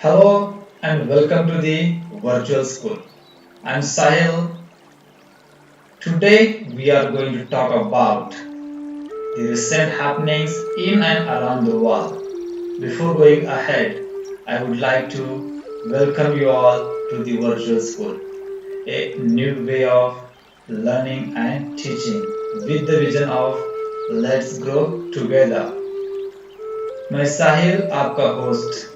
Hello and welcome to the virtual school. I'm Sahil. Today we are going to talk about the recent happenings in and around the world. Before going ahead, I would like to welcome you all to the virtual school, a new way of learning and teaching with the vision of Let's Grow Together. मैं साहिल आपका host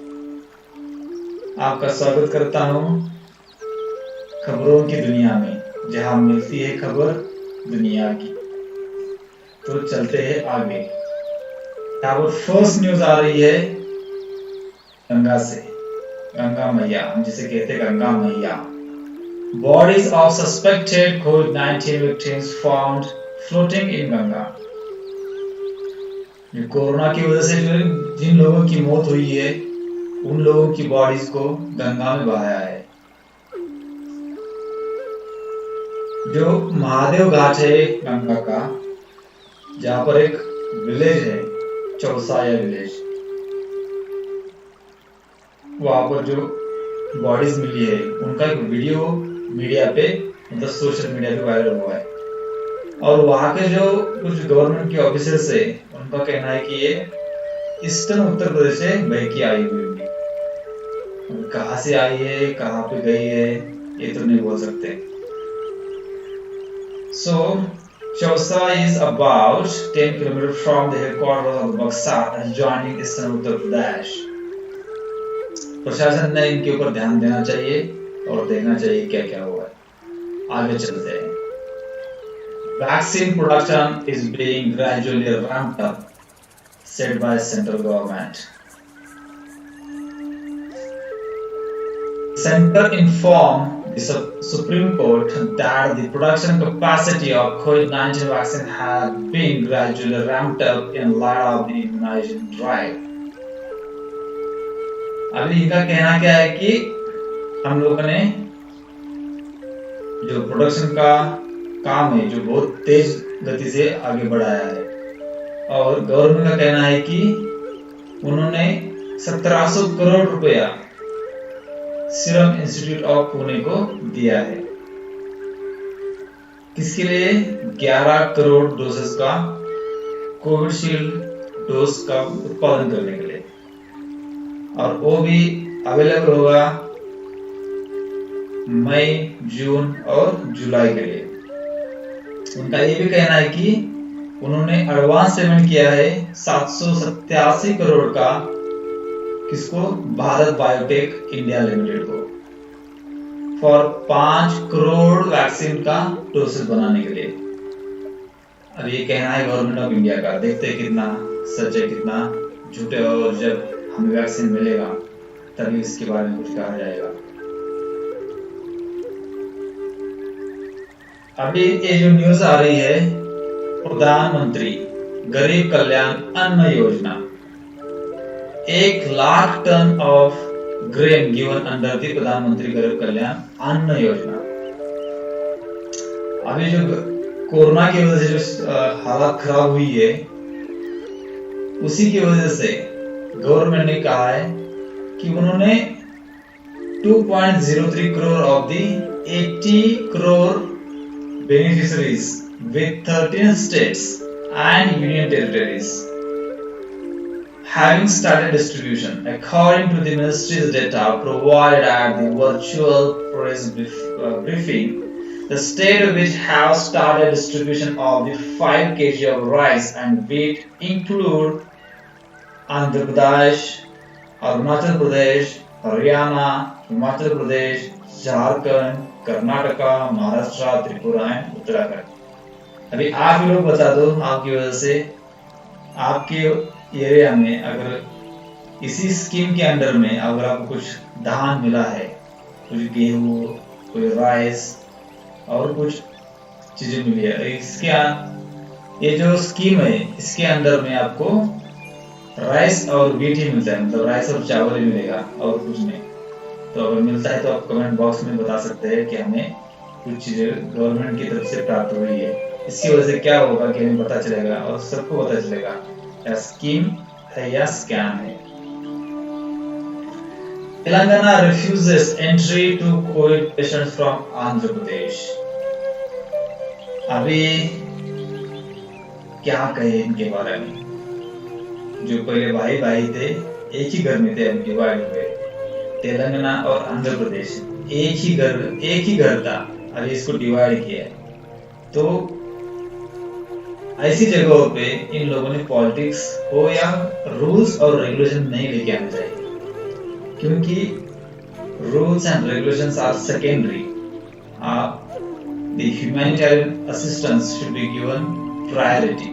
आपका स्वागत करता हूँ खबरों की दुनिया में जहां मिलती है खबर दुनिया की। तो चलते हैं आगे। यहाँ पर फर्स्ट न्यूज आ रही है गंगा से। गंगा मैया, हम जिसे कहते हैं गंगा मैया। Bodies of suspected covid victims found floating in Ganga. Corona की वजह से जो जिन लोगों की मौत हुई है उन लोगों की बॉडीज को गंगा में बहाया है। जो महादेव घाट है गंगा का, जहाँ पर एक विलेज है चौसाया विलेज, वहां पर जो बॉडीज मिली है उनका एक वीडियो मीडिया पे मतलब सोशल मीडिया पे वायरल हुआ है। और वहां के जो कुछ गवर्नमेंट के ऑफिसर्स है उनका कहना है कि ये ईस्टर्न उत्तर प्रदेश से बह के आई हुई होगी। कहाँ से आई है, कहाँ पे गई है, ये तो नहीं बोल सकते। So, Chausa is about 10 kilometers from the headquarters of Buxar adjoining eastern Uttar Pradesh. प्रशासन ने इनके ऊपर ध्यान देना चाहिए और देखना चाहिए क्या क्या हुआ है। आगे चलते हैं। Vaccine production is being gradually ramped up, said by central government. Center informed the Supreme Court that the production capacity of COVID-19 vaccine had been gradually ramped up in light of the immunization drive. अभी इनका कहना क्या है कि हम लोगों ने जो प्रोडक्शन का काम है जो बहुत तेज गति से आगे बढ़ाया है। और गवर्नमेंट का कहना है कि उन्होंने 1700 करोड़ रुपया सीरम इंस्टीट्यूट ऑफ पुणे को दिया है। किसके लिए? 11 करोड़ डोसेस का कोविशील्ड डोज का उत्पादन करने के लिए, और वो भी अवेलेबल होगा मई, जून और जुलाई के लिए। उनका ये भी कहना है कि उन्होंने एडवांस पेमेंट किया है 787 करोड़ का, किसको? भारत बायोटेक इंडिया लिमिटेड को, फॉर 5 करोड़ वैक्सीन का डोसेस बनाने के लिए। अब ये कहना है गवर्नमेंट ऑफ इंडिया का, देखते हैं कितना सच है कितना झूठ है, और जब हमें वैक्सीन मिलेगा तभी इसके बारे में कुछ कहा जाएगा। अभी ये जो न्यूज आ रही है, प्रधानमंत्री गरीब कल्याण Anna Yojana, 1 lakh ton of grain given under the Pradhan Mantri Garib कल्याण अन्न योजना। अभी जो कोरोना की वजह से जो हालत खराब हुई है, उसी की वजह से गवर्नमेंट ने कहा है कि उन्होंने 2.03 crore of the 80 crore beneficiaries with 13 states and union territories having started distribution. According to the ministry's data provided at the virtual press briefing, the state which have started distribution of the 5 kg of rice and wheat include Andhra Pradesh, Arunachal Pradesh, Haryana, Himachal Pradesh, Jharkhand, Karnataka, Maharashtra, Tripura and Uttarakhand. अभी आप ही लोग बता दो, आपकी वजह से आपके area में अगर इसी स्कीम के अंडर में अगर आपको कुछ धान मिला है, कुछ गेहूं, कोई राइस और कुछ चीजें मिली है, इसके ये जो स्कीम है इसके अंडर में आपको राइस और व्हीट ही मिलता है, मतलब राइस और चावल ही मिलेगा और कुछ नहीं। तो अगर मिलता है तो आप कमेंट बॉक्स में बता सकते हैं कि हमें कुछ चीजें गवर्नमेंट की तरफ से प्राप्त हुई है। इसकी वजह से क्या होगा कि हमें पता चलेगा और सबको पता चलेगा क्या स्कीम है या स्कैम है। Telangana refuses entry to COVID patients from Andhra Pradesh. अभी क्या कहे इनके बारे में? जो पहले भाई भाई थे, एक ही घर में थे, अब डिवाइड हुए। तेलंगाना और आंध्र प्रदेश एक ही घर था, अभी इसको डिवाइड किया है। तो ऐसी जगहों पे इन लोगों ने पॉलिटिक्स हो या रूल्स और रेगुलेशन नहीं लेके आने चाहिए, क्योंकि rules and regulations are secondary. The humanitarian assistance should be given priority,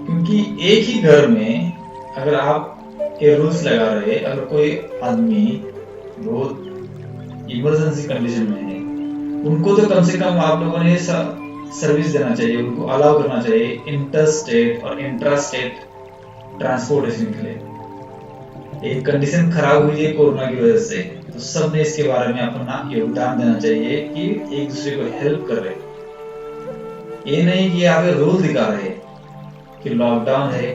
क्योंकि एक ही घर में अगर आप ये रूल्स लगा रहे, अगर कोई आदमी बहुत इमरजेंसी कंडीशन में है, उनको तो कम से कम आप लोगों ने सर्विस देना चाहिए, उनको अलाउ करना चाहिए इंटर स्टेट और इंट्रा स्टेट ट्रांसपोर्टेशन के लिए। एक कंडीशन खराब हुई है कोरोना की वजह से, तो सब ने इसके बारे में अपना योगदान देना चाहिए कि एक दूसरे को हेल्प कर रहे। ये नहीं कि आप रूल दिखा रहे कि लॉकडाउन है,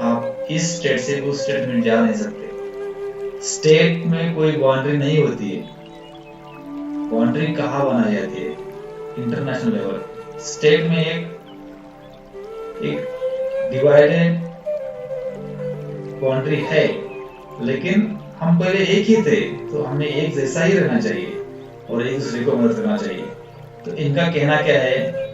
आप इस स्टेट से उस स्टेट में जा नहीं सकते। स्टेट में कोई बाउंड्री नहीं होती है। बाउंड्री कहाँ बनाई जाती है? International level. स्टेट में एक डिवाइडेड बाउंड्री है, लेकिन हम पहले एक ही थे, तो हमें एक जैसा ही रहना चाहिए और एक दूसरे को मदद करना चाहिए। तो इनका कहना क्या है?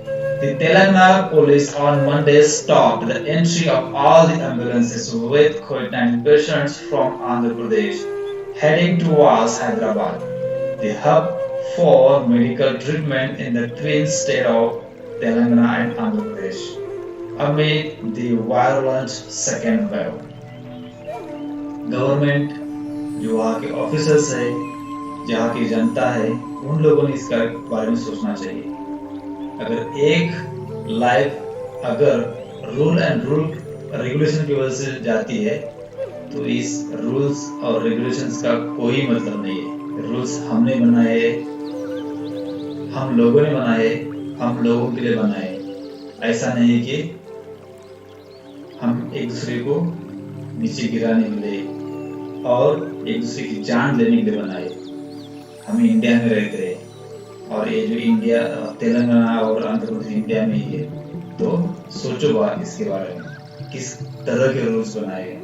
The Telangana police on Monday stopped the entry of all the ambulances with COVID-19 patients from Andhra Pradesh heading towards Hyderabad, the hub for medical treatment in the twin state of Telangana and Andhra Pradesh, amid the virulent second wave. Government, जो वहाँ के officers है, जहाँ की जनता है, उन लोगों ने इसका बारे में सोचना चाहिए। अगर एक लाइफ अगर रूल एंड रेगुलेशन की वजह से जाती है, तो इस रूल्स और रेगुलेशंस का कोई मतलब नहीं है। रूल्स हमने बनाए, हम लोगों ने बनाए, हम लोगों के लिए बनाए। ऐसा नहीं है कि हम एक दूसरे को नीचे गिराने के लिए और एक दूसरे की जान लेने के लिए बनाए। हम इंडिया में रहते हैं, और ये जो इंडिया, तेलंगाना और आंध्र प्रदेश इंडिया में ही है, तो सोचो बात इसके बारे में, किस तरह के रूल्स बनाए गए।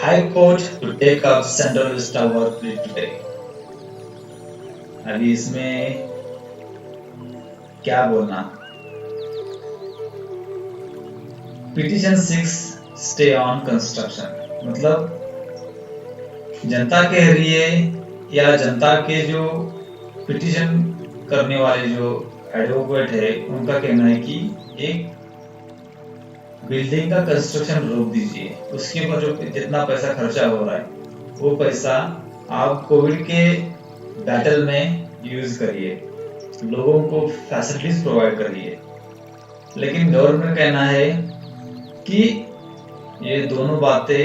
High court to take up Central Vista work today. अभी इसमें क्या बोलना? पिटीशन 6 स्टे ऑन कंस्ट्रक्शन, मतलब जनता कह रही है, या जनता के जो पिटीशन करने वाले जो एडवोकेट है, उनका कहना है कि एक बिल्डिंग का कंस्ट्रक्शन रोक दीजिए, उसके ऊपर जो जितना पैसा खर्चा हो रहा है, वो पैसा आप कोविड के बैटल में यूज करिए, लोगों को फैसिलिटीज प्रोवाइड करिए। लेकिन गवर्नमेंट का कहना है कि ये दोनों बातें,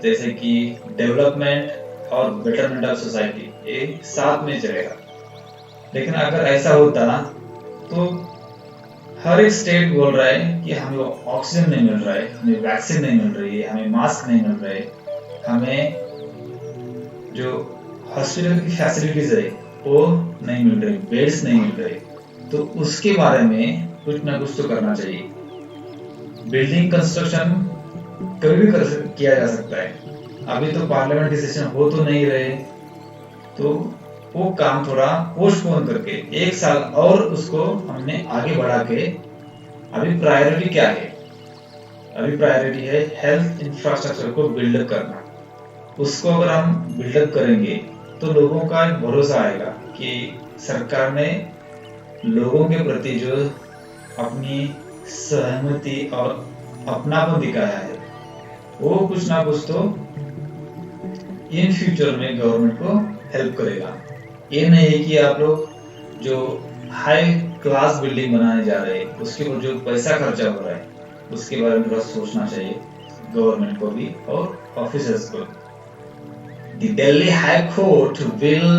जैसे कि डेवलपमेंट और बेटरमेंट ऑफ सोसाइटी, ये साथ में चलेगा। लेकिन अगर ऐसा होता तो हर एक स्टेट बोल रहा है कि हमें ऑक्सीजन नहीं मिल रहा है, हमें वैक्सीन नहीं मिल रही है, हमें मास्क नहीं मिल रहे, हमें जो हॉस्पिटल की फैसिलिटीज है वो नहीं मिल रही, बेड्स नहीं मिल रहे, तो उसके बारे में कुछ ना कुछ तो करना चाहिए। बिल्डिंग कंस्ट्रक्शन कभी भी किया जा सकता है। अभी तो पार्लियामेंट के सेशन हो तो नहीं रहे, तो वो काम थोड़ा पोस्टपोन करके 1 साल और उसको हमने आगे बढ़ा के, अभी प्रायोरिटी क्या है? अभी प्रायोरिटी है हेल्थ इंफ्रास्ट्रक्चर को बिल्डअप करना। उसको अगर हम बिल्डअप करेंगे तो लोगों का एक भरोसा आएगा कि सरकार ने लोगों के प्रति जो अपनी सहमति और अपनापन दिखाया है, वो कुछ ना कुछ तो इन फ्यूचर में गवर्नमेंट को हेल्प करेगा। ये नहीं है कि आप लोग जो हाई क्लास बिल्डिंग बनाने जा रहे हैं, उसके ऊपर जो पैसा खर्चा हो रहा है, उसके बारे में थोड़ा सोचना चाहिए गवर्नमेंट को भी और ऑफिसर्स को। The Delhi High Court will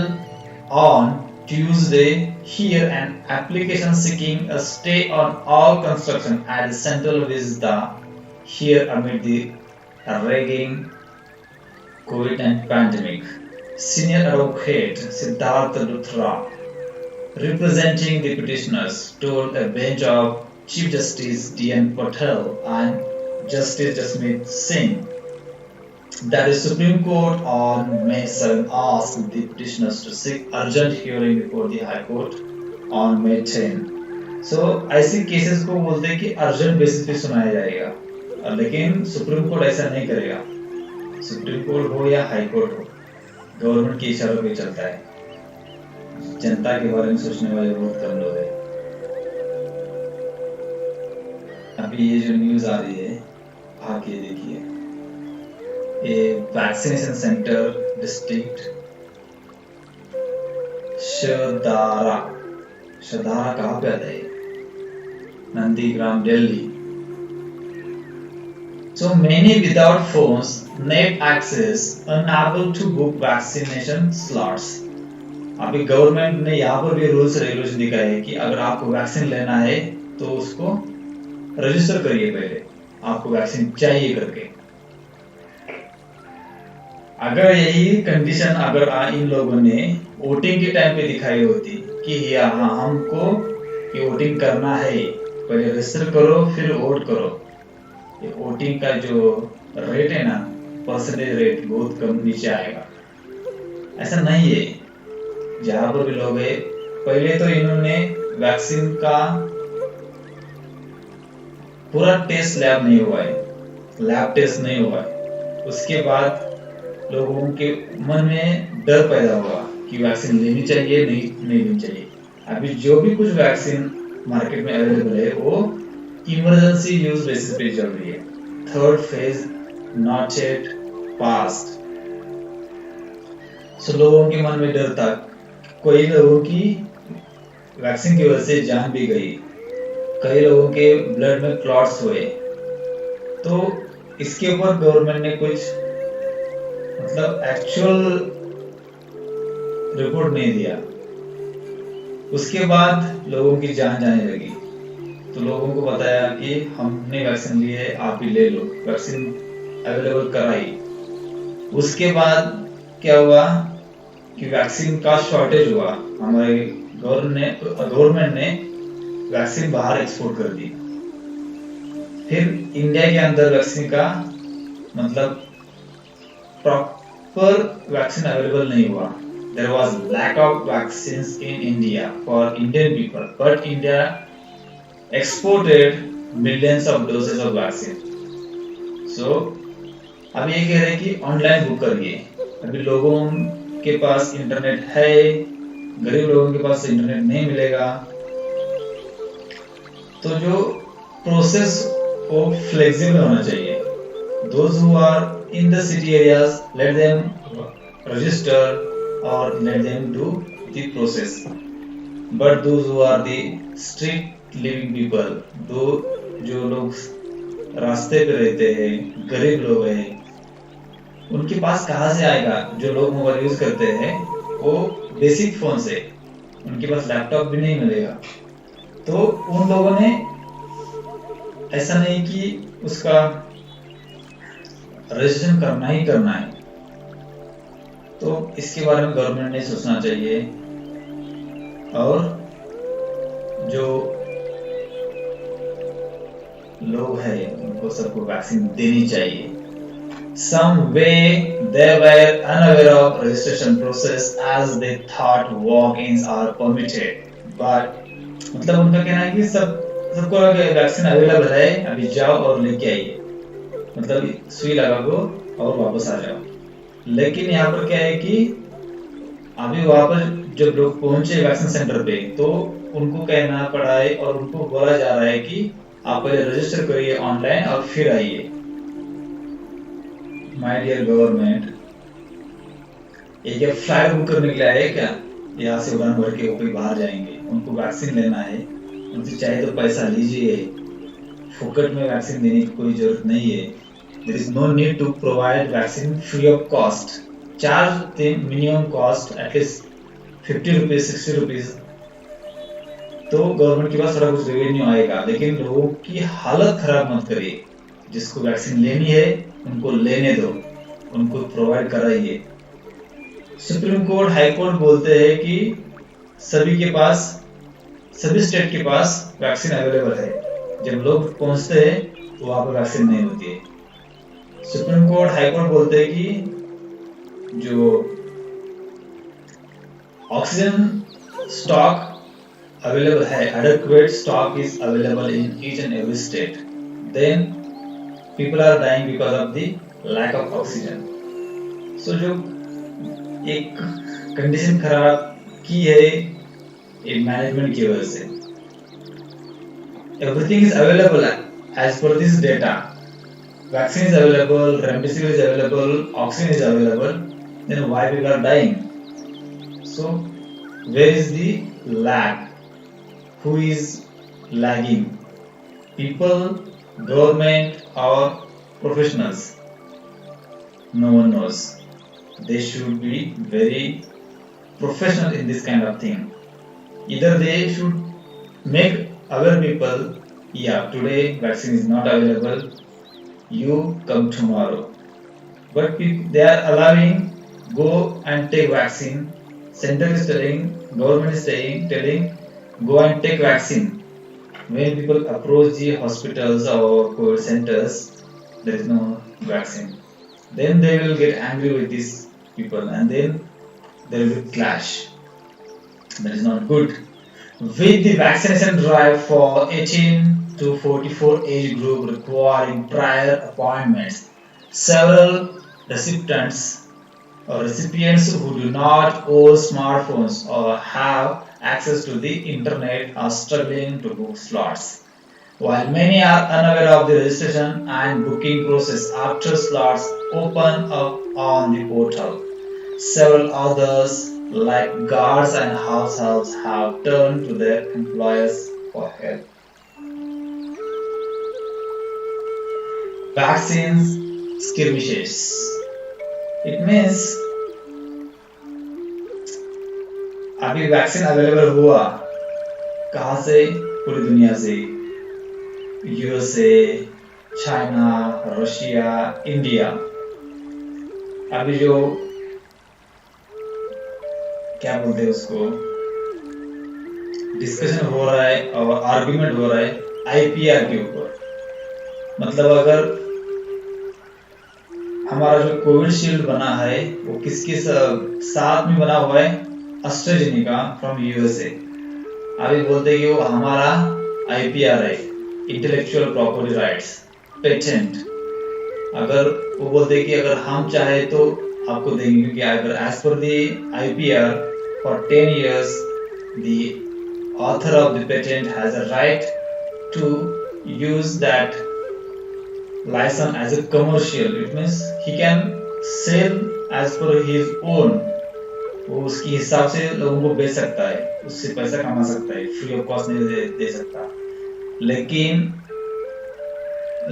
on Tuesday hear an application seeking a stay on all construction at the Central Vista here amid the rigging COVID and pandemic. Senior advocate Siddhartha Luthra, representing the petitioners, told a bench of Chief Justice D.N. Patel and Justice Jasmeet Singh that the Supreme Court on May 7 asked the petitioners to seek urgent hearing before the High Court on May 10. So ऐसी cases को बोलते हैं कि urgent basis पे सुनाया जाएगा, लेकिन supreme court ऐसा नहीं करेगा। सुप्रीम कोर्ट हो या हाई कोर्ट हो, गवर्नमेंट के इशारों पे चलता है। जनता के बारे में सोचने वाले बहुत कम लोग हैं। अभी ये जो न्यूज आ रही है, आके देखिए, ये वैक्सीनेशन सेंटर डिस्ट्रिक्ट शदारा कहाँ पे आता है? Nandigram, Delhi. So many without phones, net access, unable to book vaccination slots. अभी गवर्नमेंट ने यहाँ पर भी रूल्स रेगुलेशन दिखाए है कि अगर आपको वैक्सीन लेना है तो उसको रजिस्टर करिए, पहले आपको वैक्सीन चाहिए करके। अगर यही कंडीशन अगर इन लोगों ने वोटिंग के टाइम पे दिखाई होती कि हाँ हमको ये वोटिंग करना है, पहले रजिस्टर करो फिर वोट करो, ये वोटिंग का जो रेट है ना, परसेंटेज रेट बहुत कम नीचे आएगा। ऐसा नहीं है। जहां पर भी लोग है, पहले तो इन्होंने वैक्सीन का पूरा टेस्ट लैब नहीं हुआ है, लैब टेस्ट नहीं हुआ है। उसके बाद लोगों के मन में डर पैदा हुआ कि वैक्सीन लेनी चाहिए नहीं लेनी चाहिए। अभी जो भी कुछ वैक्सीन मार्केट में अवेलेबल है वो इमरजेंसी यूज बेसिस पे चल रही है। Third phase not yet past. So लोगों के मन में डर था। कई लोगों की वैक्सीन की वजह से जान भी गई, कई लोगों के ब्लड में क्लॉट्स हुए। तो इसके ऊपर गवर्नमेंट ने कुछ मतलब एक्चुअल रिपोर्ट नहीं दिया। उसके बाद लोगों की जान जाने लगी, तो लोगों को बताया कि हमने वैक्सीन ली है, आप भी ले लो, वैक्सीन अवेलेबल कराई। उसके बाद क्या हुआ कि वैक्सीन का शॉर्टेज हुआ। हमारे गवर्नमेंट ने वैक्सीन बाहर एक्सपोर्ट कर दी। फिर इंडिया के अंदर वैक्सीन का मतलब प्रॉपर वैक्सीन अवेलेबल नहीं हुआ। There was lack of vaccines in India for Indian people, but India exported millions of doses of vaccine. So अब ये कह रहे हैं कि ऑनलाइन बुक करिए। अभी लोगों के पास इंटरनेट है, गरीब लोगों के पास इंटरनेट नहीं मिलेगा, तो जो प्रोसेस वो फ्लेक्सिबल होना चाहिए। Those who are in the city areas, let them register or let them do the process. But those who are the street living people, जो लोग रास्ते पे रहते हैं, गरीब लोग हैं, उनके पास कहाँ से आएगा? जो लोग मोबाइल यूज करते हैं वो बेसिक फोन से, उनके पास लैपटॉप भी नहीं मिलेगा। तो उन लोगों ने ऐसा नहीं कि उसका रजिस्ट्रेशन करना ही करना है। तो इसके बारे में गवर्नमेंट ने सोचना चाहिए और जो लोग हैं उनको सबको वैक्सीन देनी चाहिए। Some way they were unaware of registration process as they thought walk-ins are permitted. But मतलब उनका कहना है कि सबको वैक्सीन अवेलेबल है, अभी जाओ और लेके आइए, मतलब सुई लगा को और वापस आ जाओ। लेकिन यहाँ पर क्या है कि अभी वहां पर जब लोग पहुंचे वैक्सीन सेंटर पे, तो उनको कहना पड़ा है और उनको बोला जा रहा है कि आप पहले रजिस्टर करिए ऑनलाइन और फिर आइए। माय डियर गवर्नमेंट, ये क्या फ्लाइट बुक करने के लिए आए क्या? यहाँ से उड़ान भर के वो कोई बाहर जाएंगे, उनको वैक्सीन लेना है, उनसे चाहे तो पैसा लीजिए। फुकट में वैक्सीन देने की कोई जरूरत नहीं है। There is no need to provide vaccine free of cost. Charge the minimum cost at least 50 rupees, 60 rupees. तो गवर्नमेंट के पास थोड़ा कुछ रेवेन्यू आएगा, लेकिन लोगों की हालत खराब मत करिए। जिसको वैक्सीन लेनी है उनको लेने दो, उनको प्रोवाइड कराइए। सुप्रीम कोर्ट, हाई कोर्ट बोलते हैं कि सभी के पास, सभी स्टेट के पास वैक्सीन अवेलेबल है। जब लोग पहुंचते हैं तो वहां पर वैक्सीन नहीं होती है। सुप्रीम कोर्ट, हाई कोर्ट बोलते हैं कि जो ऑक्सीजन स्टॉक available है, adequate stock is available in each and every state, then people are dying because of the lack of oxygen. So जो एक कंडीशन खराब की है एक मैनेजमेंट की वजह से, everything is available as per this data, vaccine is available, remdesivir is available, oxygen is available, then why people are dying? So where is the lag? Who is lagging? People, government, or professionals? No one knows. They should be very professional in this kind of thing. Either they should make aware people, yeah, today vaccine is not available, you come tomorrow. But they are allowing, go and take vaccine. Center is telling, government is saying, telling, go and take vaccine. When people approach the hospitals or COVID centers, there is no vaccine. Then they will get angry with these people, and then there will be clash. That is not good. With the vaccination drive for 18 to 44 age group requiring prior appointments, several recipients who do not own smartphones or have access to the internet are struggling to book slots. While many are unaware of the registration and booking process after slots open up on the portal, several others, like guards and households, have turned to their employers for help. Vaccines skirmishes. It means अभी vaccine available हुआ कहाँ से? पूरी दुनिया से, USA, China, Russia, India. अभी जो क्या बोलते हैं उसको, डिस्कशन हो रहा है और आर्ग्यूमेंट हो रहा है आईपीआर के ऊपर। मतलब अगर हमारा जो कोविशील्ड बना है वो किसके साथ में बना हुआ है? AstraZeneca from USA. अभी बोलते हैं कि वो हमारा आईपीआर है, इंटेलेक्चुअल प्रॉपर्टी राइट्स, पेटेंट। अगर वो बोलते हैं कि अगर हम चाहे तो आपको देंगे, क्योंकि अगर as per the IPR for 10 years the author of the patent has a right to use that license as a commercial. It means he can sell as per his own. वो उसके हिसाब से लोगों को बेच सकता है, उससे पैसा कमा सकता है, फ्री ऑफ कॉस्ट नहीं दे सकता। लेकिन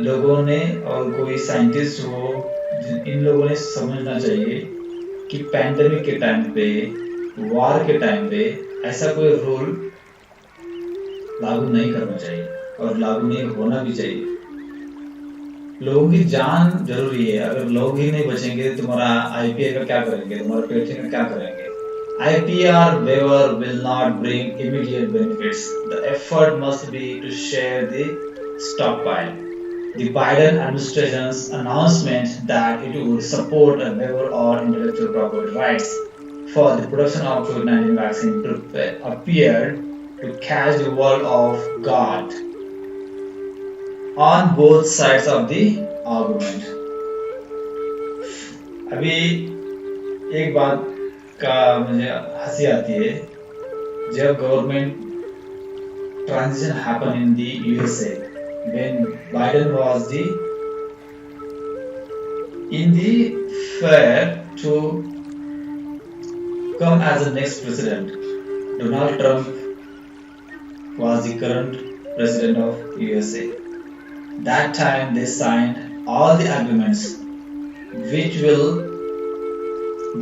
लोगों ने और कोई साइंटिस्ट हो, इन लोगों ने समझना चाहिए कि पैंडेमिक के टाइम पे, वार के टाइम पे ऐसा कोई रूल लागू नहीं करना चाहिए और लागू नहीं होना भी चाहिए। लोगों की जान जरूरी है। अगर लोग ही नहीं बचेंगे तुम्हारा आईपीआर का क्या करेंगे, तुम्हारा पेटेंट का क्या करेंगे? IPR waiver will not bring immediate benefits. The effort must be to share the stockpile. The Biden administration's announcement that it would support a waiver or intellectual property rights for the production of COVID-19 vaccine appeared to catch the world off guard on both sides of the argument. अभी एक बात का मुझे हंसी आती है, जब government transition happen in the USA when Biden was in the fair to come as the next president. Donald Trump was the current president of USA. That time they signed all the agreements which will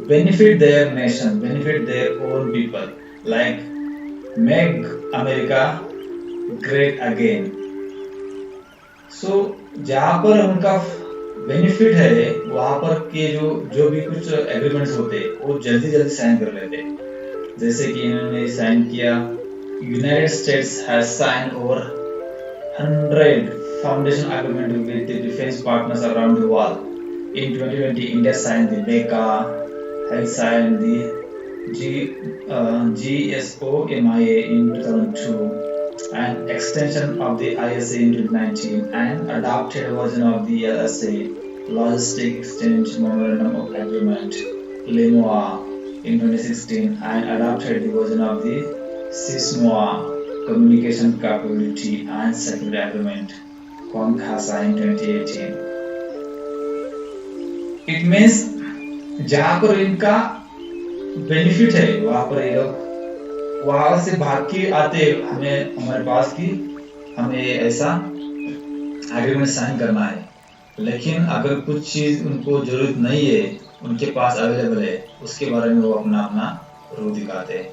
benefit their nation, benefit their own people, like make America great again. सो जहाँ पर उनका benefit है वहां पर के जो जो भी कुछ एग्रीमेंट्स होते वो जल्दी जल्दी साइन कर लेते। जैसे कि इन्होंने साइन किया, United States has sign over 100 foundation agreement with the defense partners around the world. In 2020, India signed the BECA, had signed the GSOMIA in 2002, and extension of the ISA in 2019, and adopted a version of the LSA, Logistic Exchange Memorandum of Agreement, LEMOA, in 2016, and adopted the version of the SISMOA, Communication Capability and Security Agreement, CONCASA, in 2018. It means जहाँ पर इनका benefit है वहां पर ये लोग वहां से भाग के आते हमें हमारे पास कि हमें ऐसा एग्रीमेंट साइन करना है। लेकिन अगर कुछ चीज उनको जरूरत नहीं है, उनके पास अवेलेबल है, उसके बारे में वो अपना अपना रू दिखाते हैं।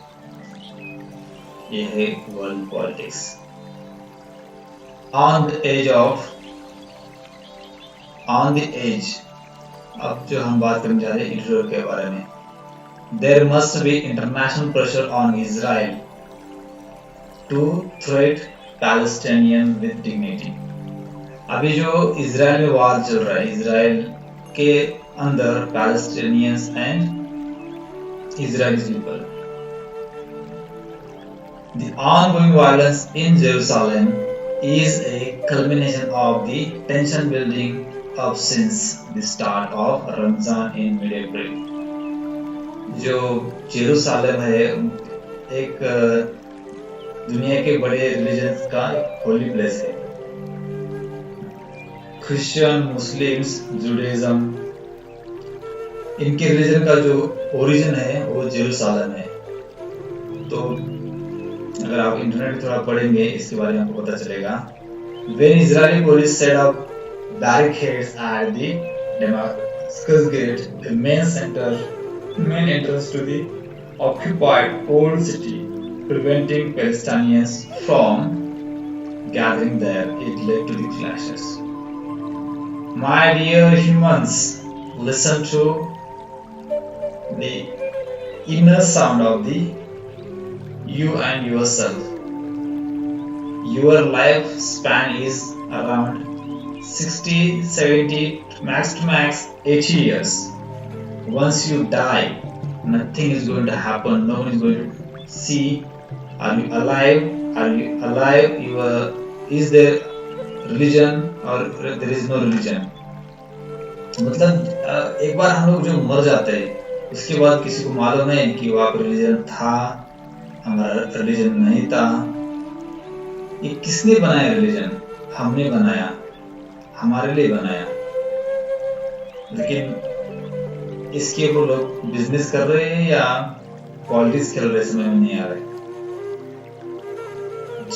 ये है world politics. On the edge अब जो हम बात करने जा रहे हैं इजराइल के बारे में। There must be international pressure on Israel to treat Palestinians with dignity. अभी जो इजराइल में वार चल रहा है, इजराइल के अंदर Palestinians and Israeli people, the ongoing violence in Jerusalem is a culmination of the tension building up since the start of Ramzan in mid-April. जो Jerusalem है एक दुनिया के बड़े रिलीजन्स का होली प्लेस है। क्रिश्चियन, मुस्लिम्स, जुडाइज्म, इनके religion का जो ओरिजिन है वो जेरूसलम है। तो अगर आप इंटरनेट थोड़ा पढ़ेंगे इसके बारे में आपको पता चलेगा। When Israeli police set up barricades at the Damascus Gate, the main entrance to the occupied old city, preventing Palestinians from gathering there, it led to the clashes. My dear humans, listen to the inner sound of the you and yourself. Your lifespan is around 60, 70, max to max 80 years. Once you die, nothing is going to happen. No one is going to see. Are you alive? Are you alive? Is there religion or there is no religion? मतलब एक बार हम लोग जो मर जाते हैं उसके बाद किसी को मालूम है कि वहाँ पर रिलीजन था, हमारा रिलीजन नहीं था। ये किसने बनाया रिलीजन? हमने बनाया, हमारे लिए बनाया। लेकिन इसके वो लोग बिजनेस कर रहे हैं या पॉलिटिक्स खेल रहे, समझ में नहीं आ रहा है।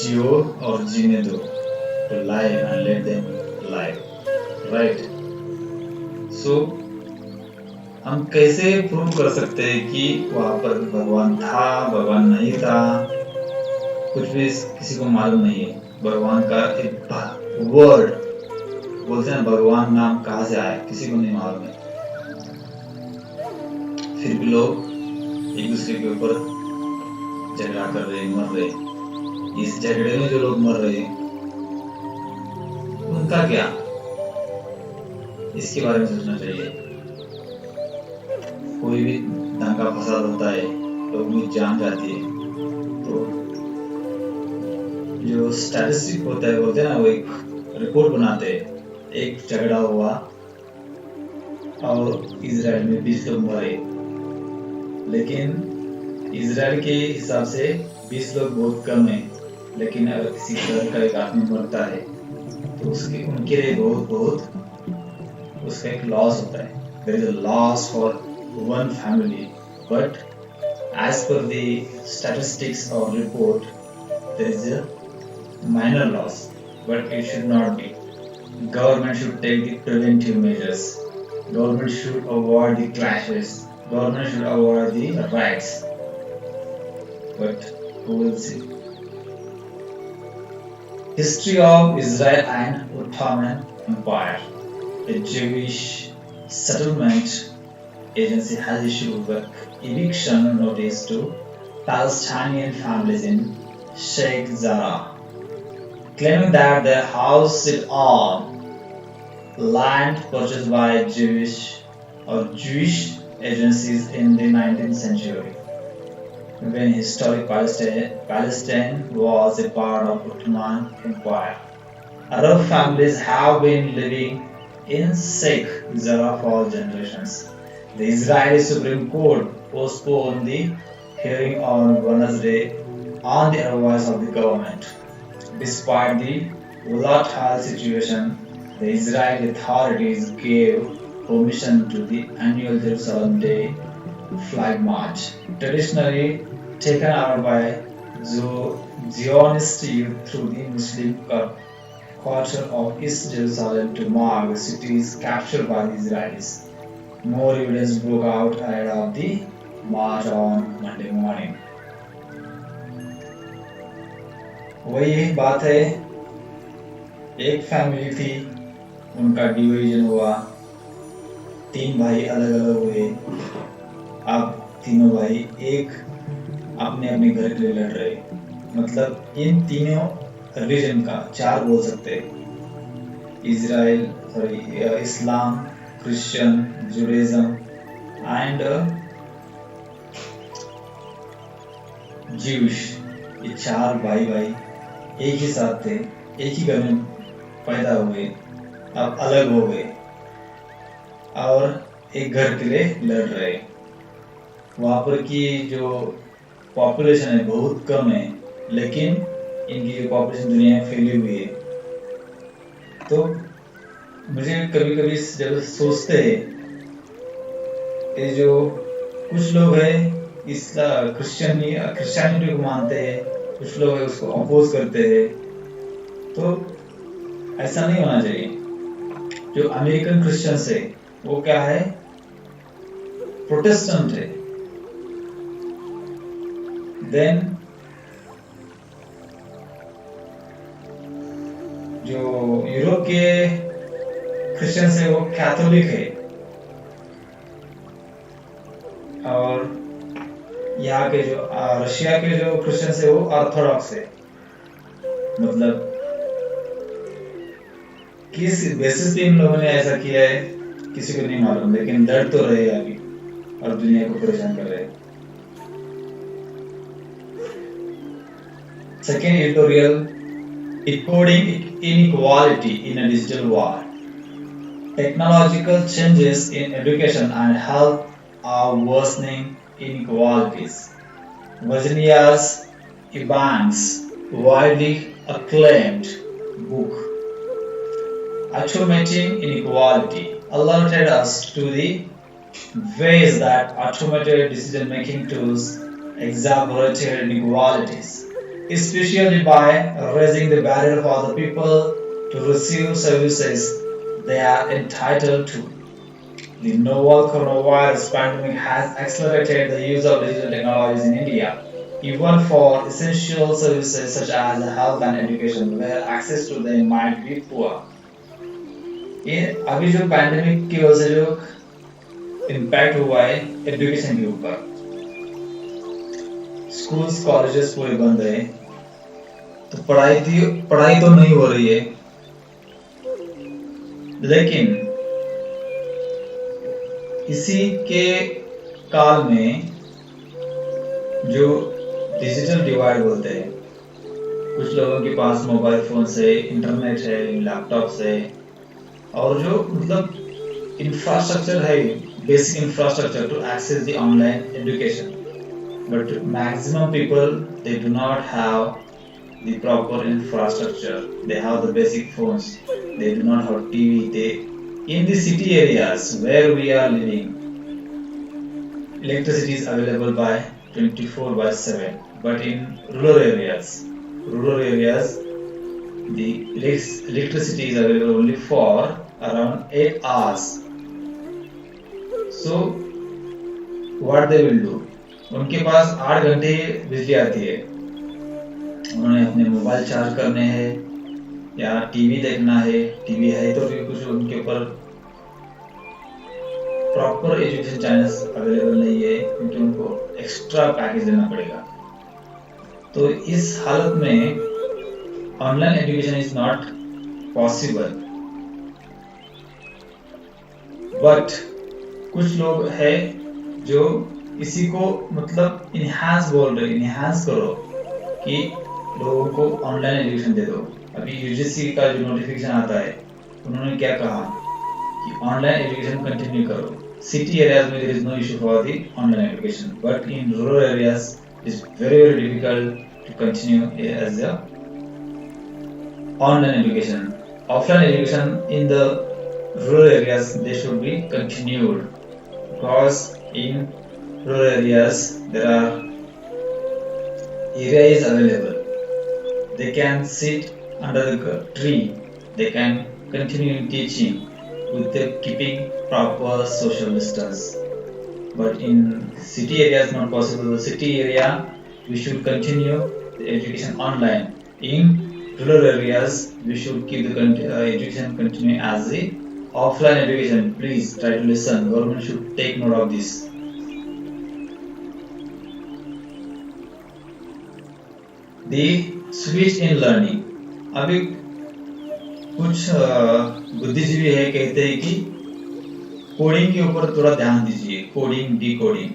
जियो और जीने दो, तो lie and let them lie, right? So हम कैसे प्रूव कर सकते हैं कि वहाँ पर भगवान था, भगवान नहीं था? कुछ भी किसी को मालूम नहीं है। भगवान का एक वर्ड बोलते हैं, भगवान नाम कहाँ से आया किसी को नहीं मालूम है। फिर भी लोग एक दूसरे के ऊपर झगड़ा कर रहे, मर रहे। इस झगड़े में जो लोग मर रहे उनका क्या? इसके बारे में सोचना चाहिए। कोई भी दंगा फसाद होता है, लोगों की जान जाती है, तो जो स्टैटिस्टिक होता है बोलते हैं ना, वो एक रिपोर्ट बनाते हैं। एक झगड़ा हुआ और इजराइल में 20 लोग मरे, लेकिन इजराइल के हिसाब से 20 लोग बहुत कम है। लेकिन अगर किसी घर का एक आदमी मरता है तो उसके उनके लिए बहुत उसका एक लॉस होता है। There is a loss for one family, but as per the statistics or report, there is a minor loss, but it should not be. Government should take the preventive measures. Government should avoid the clashes. Government should avoid the riots. But who will see? History of Israel and Ottoman Empire. A Jewish settlement agency has issued eviction notice to Palestinian families in Sheikh Jarrah, claiming that their house is on land purchased by Jewish agencies in the 19th century, when historic Palestine was a part of Ottoman Empire. Arab families have been living in Sheikh Jarrah for generations. The Israeli Supreme Court postponed the hearing on Wednesday on the advice of the government. Despite the volatile situation, the Israeli authorities gave permission to the annual Jerusalem Day flag march, traditionally taken out by Zionist youth through the Muslim quarter of East Jerusalem to mark the city's capture by the Israelis. More evidence broke out ahead of the march on Monday morning. वही बात है, एक family थी, उनका division हुआ, 3 भाई अलग अलग हुए, अब तीनों भाई एक अपने अपने घर के लिए लड़ रहे। मतलब इन तीनों रिलीजन का 4 बोल सकते, इस्लाम, क्रिश्चियन, जुडाइज्म एंड ज्यूश, ये 4 भाई एक ही साथ थे, एक ही घर में पैदा हुए, अब अलग हो गए और एक घर के लिए लड़ रहे। वहाँ पर की जो पॉपुलेशन है बहुत कम है, लेकिन इनकी जो पॉपुलेशन दुनिया में फैली हुई है। तो मुझे कभी कभी जब सोचते हैं कि जो कुछ लोग हैं इस्लाम क्रिश्चियनिटी को मानते हैं, कुछ लोग है उसको अपोज करते हैं, तो ऐसा नहीं होना चाहिए। जो अमेरिकन क्रिश्चियंस है वो क्या है, प्रोटेस्टेंट है। देन जो यूरोप के क्रिश्चियंस है वो कैथोलिक है, और यहाँ के जो रशिया के जो क्रिश्चियंस है वो ऑर्थोडॉक्स है। मतलब किस बेसिस पे इन लोगों ने ऐसा किया है किसी को नहीं मालूम, लेकिन लड़ तो रहे अभी और दुनिया को परेशान कर रहे हैं। Second editorial, decoding inequality in a digital world. Technological changes in education and health are worsening inequalities. Virginia's Eubanks' widely acclaimed book, Automating Inequality, alerted us to the ways that automated decision-making tools exacerbated inequalities, especially by raising the barrier for the people to receive services they are entitled to. The novel coronavirus pandemic has accelerated the use of digital technologies in India, even for essential services such as health and education, where access to them might be poor. ये अभी जो pandemic की वजह से जो impact हुआ है education के ऊपर, स्कूल्स कॉलेजेस पूरे बंद है, तो पढ़ाई तो नहीं हो रही है। लेकिन इसी के काल में जो डिजिटल डिवाइड बोलते हैं, कुछ लोगों के पास मोबाइल फोन से, इंटरनेट है, लैपटॉप से, और जो मतलब इंफ्रास्ट्रक्चर है, basic infrastructure to access the online education, but maximum people they do not have the proper infrastructure. They have the basic phones, they do not have TV. In the city areas where we are living, electricity is available by 24/7, but in rural areas the electricity is available only for around 8 hours. So what they will do, उनके पास 8 घंटे बिजली आती है, उन्होंने अपने mobile charge करने हैं, या टीवी देखना है, टीवी है तो भी कुछ उनके ऊपर प्रॉपर एजुकेशन चैनल्स अवेलेबल नहीं है, क्योंकि उनको एक्स्ट्रा पैकेज लेना पड़ेगा। तो इस हालत में online education is not possible. But कुछ लोग है जो इसी को मतलब इनहांस बोल रहे, इनहांस करो कि लोगों को ऑनलाइन एजुकेशन दे दो। अभी यूजीसी का जो नोटिफिकेशन आता है, उन्होंने क्या कहा कि ऑनलाइन एजुकेशन कंटिन्यू करो। सिटी एरियाज में there is no issue for the online education, but in rural areas it is very very difficult to continue as a online education. Offline education in the rural areas they should be continued, because in rural areas there are area is available. They can sit under the tree. They can continue teaching with the keeping proper social distance. But in city areas not possible. The city area we should continue the education online. In rural areas we should keep the education continue as the offline education. Please try to listen. Government should take note of this. The switch in learning. अभी कुछ बुद्धिजीवी है कहते हैं कि coding के ऊपर थोड़ा ध्यान दीजिए, कोडिंग डिकोडिंग।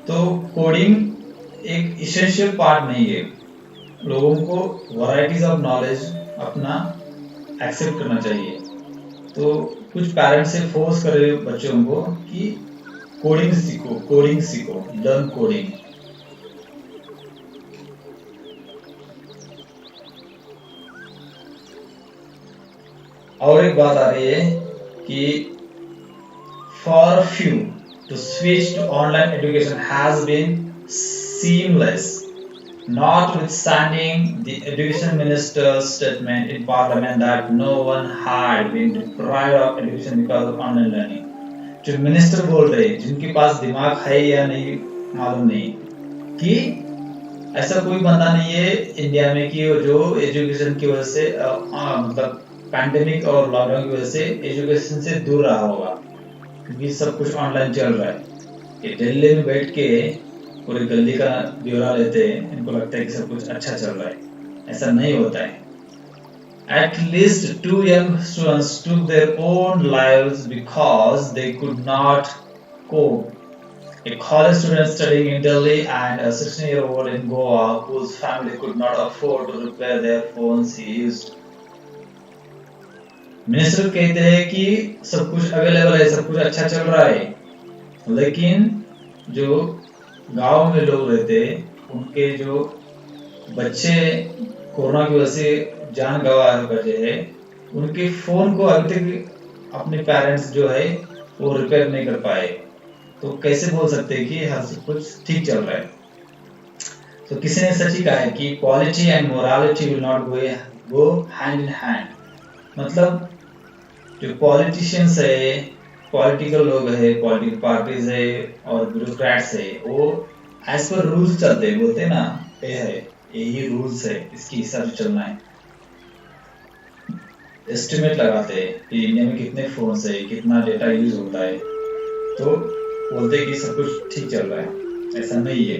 तो कोडिंग एक इसेंशियल पार्ट नहीं है। लोगों को वैरायटीज ऑफ नॉलेज अपना एक्सेप्ट करना चाहिए। तो कुछ पेरेंट्स से फोर्स कर रहे बच्चों को कि कोडिंग सीखो, लर्न कोडिंग। और एक बात आ रही है कि for few to switch to online education has been seamless, notwithstanding the education minister's statement in parliament that no one had been deprived of education because of online learning. जो minister बोल रहे, जिनके पास दिमाग है या नहीं मालूम नहीं, कि ऐसा कोई बंदा नहीं है इंडिया में कि जो एजुकेशन की वजह से मतलब पैंडेमिक और लॉकडाउन की वजह से एजुकेशन से दूर रहा होगा, क्योंकि सब कुछ ऑनलाइन चल रहा है। ये दिल्ली में बैठ के पूरी गली का ब्यौरा लेते हैं, इनको लगता है कि सब कुछ अच्छा चल रहा है। ऐसा नहीं होता है। At least 2 young students took their own lives because they could not cope. A college student studying in Delhi and a 16-year-old in Goa whose family could not afford to repair their phones used. Minister कहते हैं कि सब कुछ available है, सब कुछ अच्छा चल रहा है, लेकिन जो गांव में लोग रहते उनके जो बच्चे कोरोना की वजह से जान गंवा बचे हैं, उनके फोन को अभी तक अपने पेरेंट्स जो है वो रिपेयर नहीं कर पाए। तो कैसे बोल सकते हैं कि हर सब कुछ ठीक चल रहा है। तो किसी ने सच ही कहा है कि quality and morality will not go hand in hand. मतलब जो पॉलिटिशियंस है, पॉलिटिकल लोग है, पॉलिटिकल पार्टीज है और ब्यूरोक्रेट्स है, वो एज पर रूल्स चलते हैं, बोलते हैं ना, ये है, यही रूल्स है, इसके हिसाब से चलना है। एस्टिमेट लगाते हैं कि इंडिया में कितने फोन्स है, कितना डेटा यूज होता है, तो बोलते हैं कि सब कुछ ठीक चल रहा है। ऐसा नहीं है।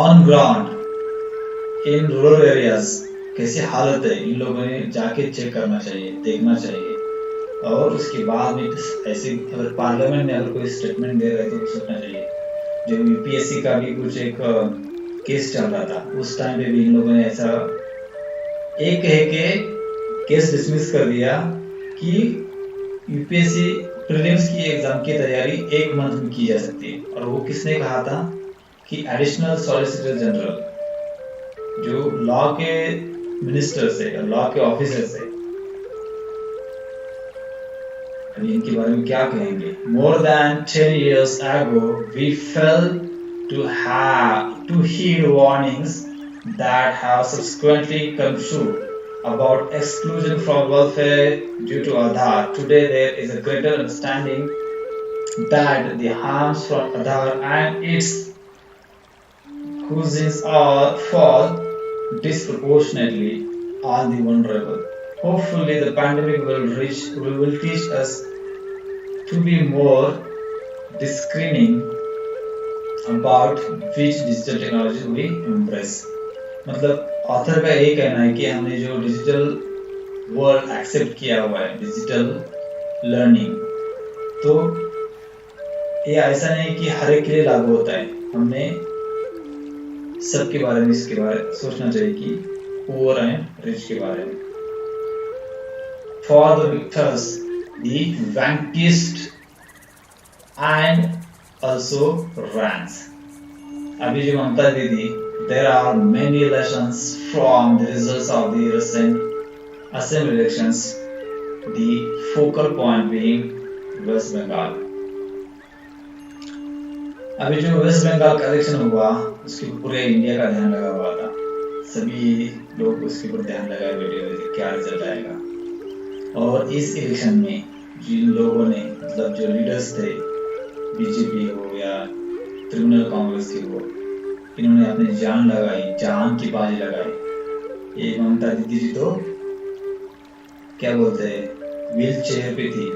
On ground in rural areas कैसी हालत है, इन लोगों ने जाके चेक करना चाहिए, देखना चाहिए। और उसके बाद में ऐसे अगर पार्लियामेंट में अगर कोई स्टेटमेंट दे रहे तो सोचना चाहिए। जो यूपीएससी का भी कुछ एक केस चल रहा था, उस टाइम पे भी इन लोगों ने ऐसा एक कह के केस डिसमिस कर दिया कि यूपीएससी प्रीलिम्स की एग्जाम की तैयारी 1 मंथ में की जा सकती है। और वो किसने कहा था कि एडिशनल सॉलिसिटर जनरल, जो लॉ के मिनिस्टर से, लॉ के ऑफिसर से। इनके बारे में क्या कहेंगे? More than 10 years ago, we failed to heed warnings that have subsequently come true about exclusion from welfare due to Aadhaar. Today, there is a greater understanding that the harms from Aadhaar and its cousins are fall disproportionately on the vulnerable. Hopefully, the pandemic will teach us to be more discerning about which digital technology we embrace. मतलब author का यही कहना है कि हमने जो digital world accept किया हुआ है, डिजिटल लर्निंग, तो ये ऐसा नहीं कि हर एक के लिए लागू होता है. हमने सबके बारे में इसके बारे में सोचना चाहिए कि पुअर एंड रिच के बारे में. For the victors, the vanquished and also ranks. अभी जो ममता दीदी, there are many lessons from the results of the recent assembly elections, the focal point being West Bengal. अभी जो वेस्ट बंगाल का इलेक्शन हुआ, उसके पूरे इंडिया का ध्यान लगा हुआ था. सभी लोग उसके ऊपर ध्यान लगाए बैठे हुए थे क्या रिजल्ट आएगा. और इस इलेक्शन में जिन लोगों ने, मतलब जो लीडर्स थे, बीजेपी हो या तृणमूल कांग्रेस की हो, इन्होंने अपनी जान लगाई, जान की बाजी लगाई. ये ममता दीदी जी तो क्या बोलते हैं, व्हील चेयर पे थी,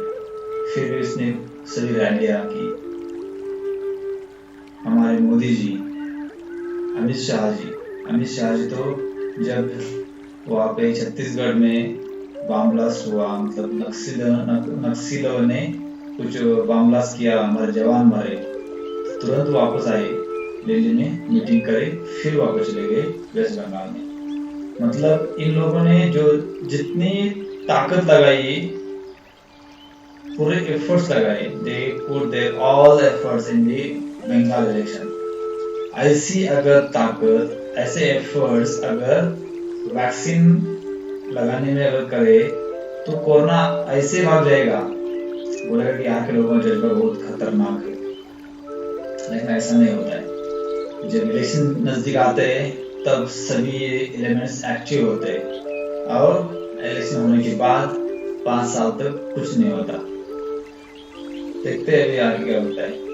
फिर भी उसने सभी रैलियां की. हमारे मोदी जी, अमित शाह जी तो जब वहाँ पे छत्तीसगढ़ में बम ब्लास्ट हुआ, मतलब नक्सलियों ने कुछ बम ब्लास्ट किया, हमारे जवान मारे, तुरंत वापस आए, दिल्ली में मीटिंग करे, फिर वापस चले गए वेस्ट बंगाल में. मतलब इन लोगों ने जो जितनी ताकत लगाई, पूरे एफर्ट्स लगाए, they put their all efforts in the Bengal election. ऐसी अगर ताकत, ऐसे एफर्ट्स अगर वैक्सीन लगाने में अगर करे, तो कोरोना ऐसे भाग जाएगा, बोलेगा कि यहाँ के लोगों का जज्बा बहुत खतरनाक है. लेकिन ऐसा नहीं होता है. जब इलेक्शन नजदीक आते हैं, तब सभी एलिमेंट्स एक्टिव होते हैं, और इलेक्शन होने के बाद 5 साल तक कुछ नहीं होता. देखते हैं अभी आगे क्या होता है.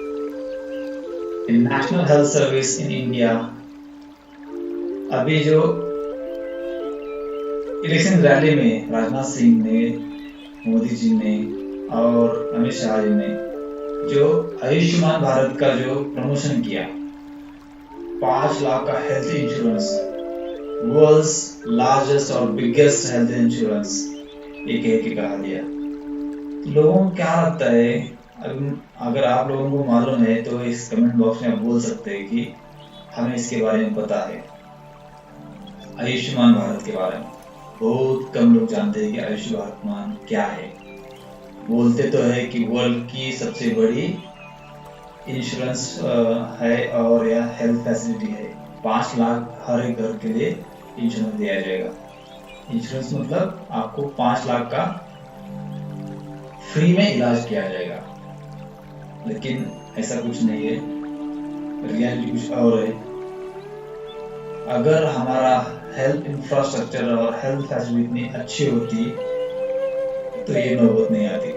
National health service in India, अभी जो इलेक्शन रैली में राजनाथ सिंह ने, मोदी जी ने और अमित शाह जी ने जो आयुष्मान भारत का जो प्रमोशन किया, 5 लाख का हेल्थ इंश्योरेंस, वर्ल्ड्स लार्जेस्ट और बिगेस्ट हेल्थ इंश्योरेंस, एक कहा दिया. लोगों को क्या लगता है, अगर आप लोगों को मालूम है तो इस कमेंट बॉक्स में आप बोल सकते हैं कि हमें इसके बारे में पता है. आयुष्मान भारत के बारे में बहुत कम लोग जानते हैं कि आयुष्मान क्या है. बोलते तो है कि वर्ल्ड की सबसे बड़ी इंश्योरेंस है और यह हेल्थ फैसिलिटी है. 5 लाख हर एक घर के लिए इंश्योरेंस दिया जाएगा. इंश्योरेंस मतलब आपको 5 लाख का फ्री में इलाज किया जाएगा. लेकिन ऐसा कुछ नहीं है, रियलिटी कुछ और है. अगर हमारा हेल्थ इंफ्रास्ट्रक्चर और हेल्थ फैसिलिटी इतनी अच्छी होती तो ये नौबत नहीं आती.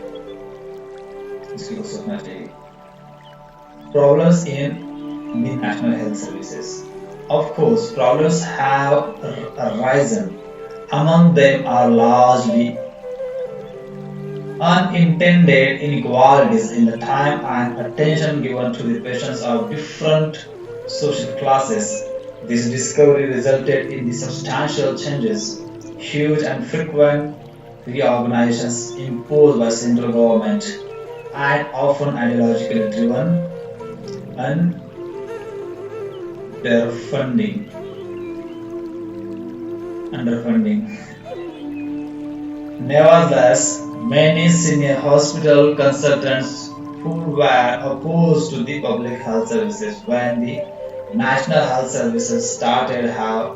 इसकी को सोचना चाहिए. Problems in the national health services. Of course, problems have arisen. Among them are largely unintended inequalities in the time and attention given to the patients of different social classes. This discovery resulted in the substantial changes, huge and frequent reorganizations imposed by central government, and often ideologically driven, and their underfunding. Nevertheless, many senior hospital consultants who were opposed to the public health services when the national health services started have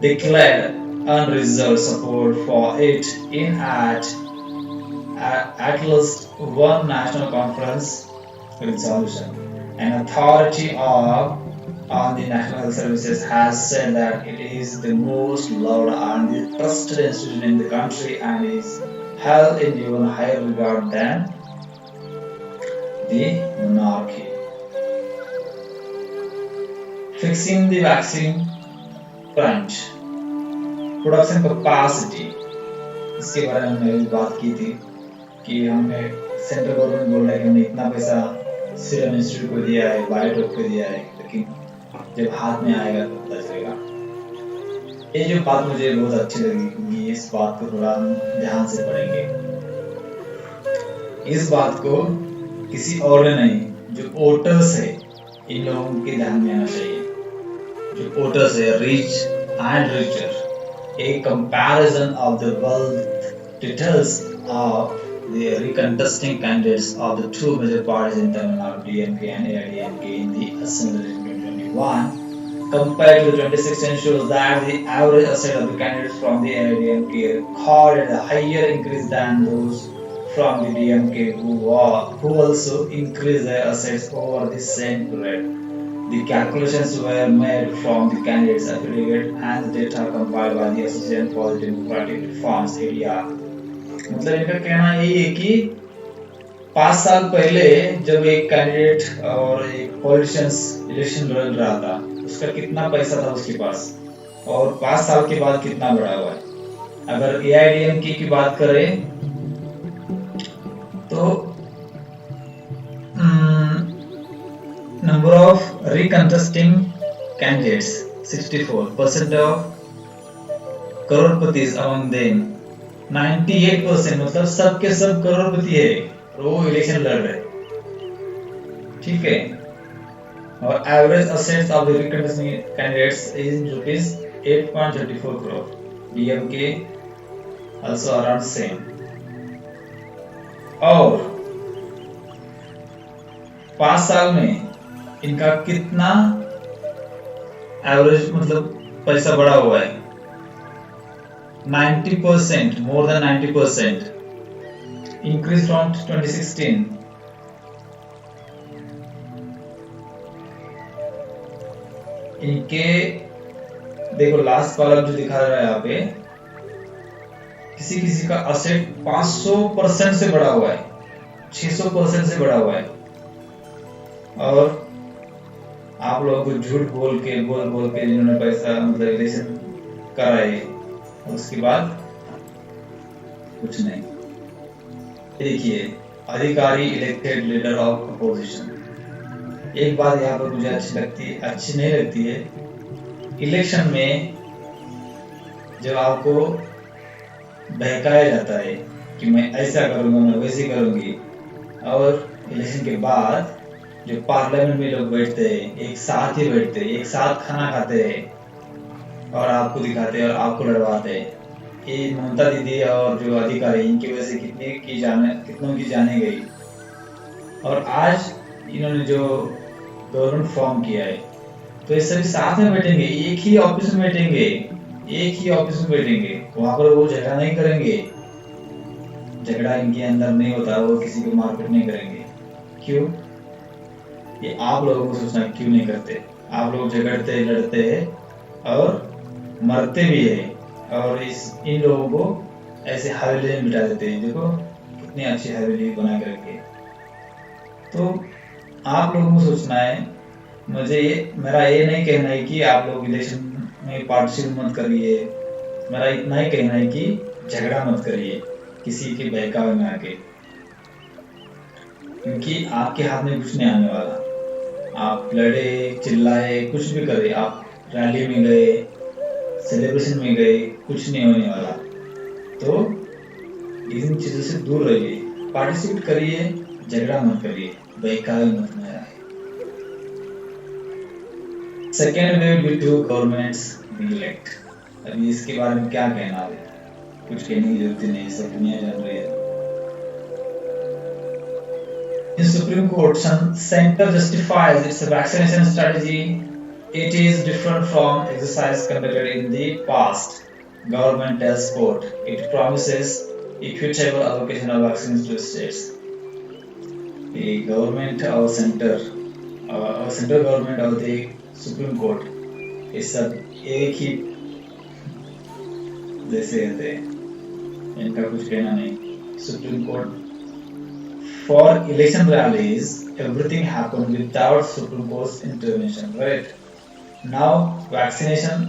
declared unreserved support for it in at least one national conference resolution. An authority on the national health services has said that it is the most loved and the trusted institution in the country and is held in even higher regard than the monarchy. Fixing the vaccine footprint, production capacity, इसके बारे में हमने बात की थी कि हमें central government बोल रहा है कि हमने इतना पैसा सीरम इंस्टीट्यूट को दिया है, बायोटेक को दिया है, लेकिन जब हाथ में आएगा तो पता चलेगा। ये जो बात मुझे बहुत अच्छी लगी क्योंकि इस बात को थोड़ा ध्यान से पढ़ेंगे। इस बात को किसी और ने नहीं, जो वोटर्स है इन लोगों के ध्यान में आना चाहिए। जो वोटर्स है, rich and richer, a comparison of the wealth details of the recontesting candidates of the two major parties in Tamil Nadu, DMK and AIDMK, in the Assembly in 2021 compared to the 2016 shows that the average asset of the candidates from the AIDMK recorded a higher increase than those from the DMK who also increased their assets over the same period. The calculations were made from the candidates' affidavit and the data compiled by the Association for the Democratic Reforms (ADR). मतलब इनका कहना यही है कि 5 साल पहले जब एक कैंडिडेट और एक पॉलिटिशियंस इलेक्शन लड़ रहा था, उसका कितना पैसा था उसके पास और 5 साल के बाद कितना बढ़ा हुआ है। अगर AIDMK की बात करें तो number of recontesting candidates 64% of करोड़पतिस among them 98%, मतलब सब के सब करोड़पति है और वो इलेक्शन लड़ रहे, ठीक है। और average assets of the recontesting candidates is rupees 8.34 crore, DMK also around same। और 5 साल में इनका कितना एवरेज मतलब पैसा बढ़ा हुआ है, 90%, more than 90% increase from 2016। इनके देखो लास्ट कॉलम जो दिखा रहा है यहाँ पे, किसी किसी का असेट 500% से बढ़ा हुआ है, 600% से बढ़ा हुआ है। और आप लोगों को झूठ बोल के जिन्होंने पैसा मतलब इलेक्शन कराए, उसके बाद कुछ नहीं। देखिए, अधिकारी इलेक्टेड लीडर ऑफ अपोजिशन। एक बात यहाँ पर मुझे अच्छी नहीं लगती है। इलेक्शन में जब आपको बहकाया जाता है कि मैं ऐसा करूंगा, मैं वैसे करूंगी, और इलेक्शन के बाद जो पार्लियामेंट में लोग बैठते हैं, एक साथ ही बैठते हैं, एक साथ खाना खाते हैं और आपको दिखाते हैं और आपको लड़वाते हैं। ये ममता दीदी और जो अधिकारी, इनकी वजह से कितनों की जाने गई। और आज इन्होंने जो गवर्नमेंट फॉर्म किया है, तो ये सभी साथ में बैठेंगे, एक ही ऑफिस में बैठेंगे, वहां पर वो झगड़ा नहीं करेंगे। झगड़ा इनके अंदर नहीं होता, वो किसी को मारपीट नहीं करेंगे। क्यों? ये आप लोगों को सोचना क्यों नहीं करते। आप लोग झगड़ते लड़ते हैं और मरते भी है, और इन लोगों को ऐसे हवेली में बिठा देते हैं। देखो कितनी अच्छी हवेली बना के रखी है। तो आप लोगों को सोचना है, मेरा ये नहीं कहना है कि आप लोग इलेक्शन में पार्टिसिपेट मत करिए, मेरा इतना ही कहना है कि झगड़ा मत करिए किसी के बहकावे में आके, क्योंकि आपके हाथ में कुछ नहीं आने वाला। आप लड़े चिल्लाए कुछ भी करे, आप रैली में गए, सेलिब्रेशन में गए, कुछ नहीं होने वाला। तो इन चीजों से दूर रहिए, पार्टिसिपेट करिए, झगड़ा मत करिए, बहकावे मत में आए। Second wave due to government's neglect. अभी इसके बारे में क्या कहना है, कुछ कहने की जरूरत नहीं, सब दुनिया जान रही है। In Supreme Court, center justifies its vaccination strategy. It is different from exercise conducted in the past. Government tells court it promises equitable allocation of vaccines to states. The government or central government or the Supreme Court is सब एक ही जैसे रहते हैं, इनका कुछ कहना नहीं। Supreme Court for election rallies, everything happened without Supreme Court's intervention, right? Now vaccination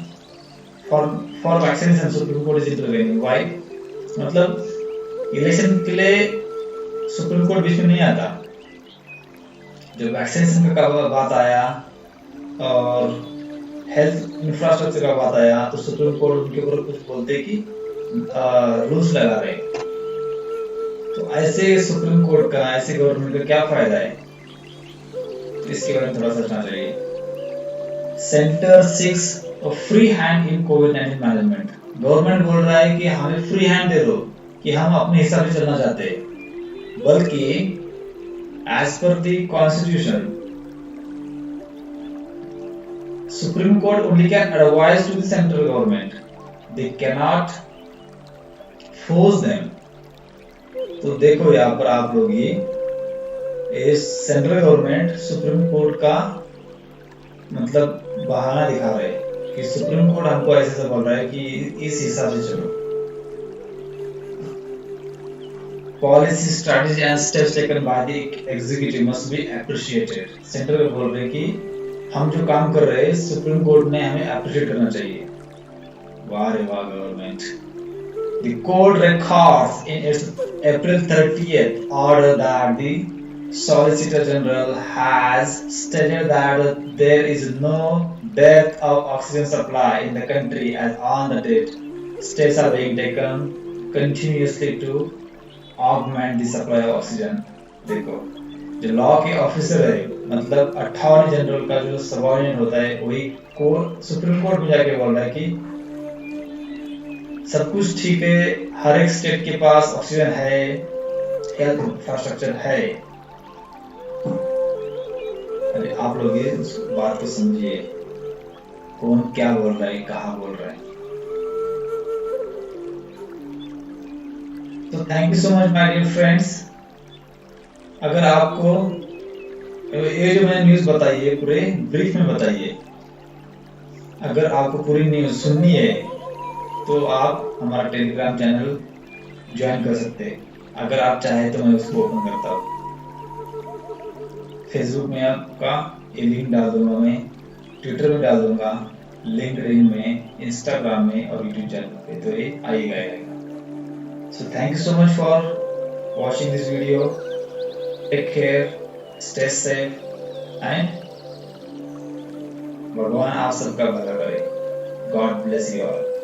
for for vaccination Supreme Court is intervening. Why? मतलब इलेक्शन के लिए सुप्रीम कोर्ट बीच में नहीं आता। जब वैक्सीनेशन का बात आया और हेल्थ इंफ्रास्ट्रक्चर का बात आया तो सुप्रीम कोर्ट उनके ऊपर कुछ बोलते कि रूल्स लगा रहे। तो ऐसे सुप्रीम कोर्ट का, ऐसे गवर्नमेंट का क्या फायदा है? तो इसके बारे में थोड़ा सा सोचना चाहिए। Centre seeks a free hand in कोविड-19 मैनेजमेंट। गवर्नमेंट बोल रहा है कि हमें फ्री हैंड दे दो कि हम अपने हिसाब से चलना चाहते हैं, बल्कि as per the constitution supreme court only can advise to the central government, they can not force them. तो देखो यहाँ पर आप लोग ये सेंट्रल गवर्नमेंट सुप्रीम कोर्ट का मतलब बहाना दिखा रहे हैं कि सुप्रीम कोर्ट हमको ऐसे बोल रहा है कि इस हिसाब से चलो। Policy, strategy and steps taken by the executive must be appreciated. Central बोल रहे हैं कि हम जो काम कर रहे हैं सुप्रीम कोर्ट ने हमें अप्रिशिएट करना चाहिए। वाह रे वाह government. The court records in its April 30th order that the Solicitor General has stated that there is no dearth of oxygen supply in the country as on the date steps are being taken continuously to augment the supply of oxygen। देखो जो law के officer है मतलब attorney general का जो subordinate होता है वही कोर्ट सुप्रीम कोर्ट में जाके बोल रहा है कि सब कुछ ठीक है, हर एक स्टेट के पास ऑक्सीजन है, हेल्थ इंफ्रास्ट्रक्चर है। अरे आप लोग ये बात को समझिए, कौन क्या बोल रहा है, कहाँ बोल रहा है। तो thank you so much my dear friends. अगर आपको ये जो मैंने न्यूज़ बताई है पूरे ब्रीफ में बताइए, अगर आपको पूरी न्यूज़ सुननी है तो आप हमारा टेलीग्राम चैनल ज्वाइन कर सकते हैं। अगर आप चाहें तो मैं उसको ओपन करता हूँ। फेसबुक में आपका ये लिंक डाल दूंगा, मैं ट्विटर में डाल दूंगा, लिंक्डइन में, इंस्टाग्राम में और यूट्यूब चैनल पे, तो ये आएगा। So thank you so much for watching this video. Take care, stay safe and भगवान आप सबका भला करे। God bless you all.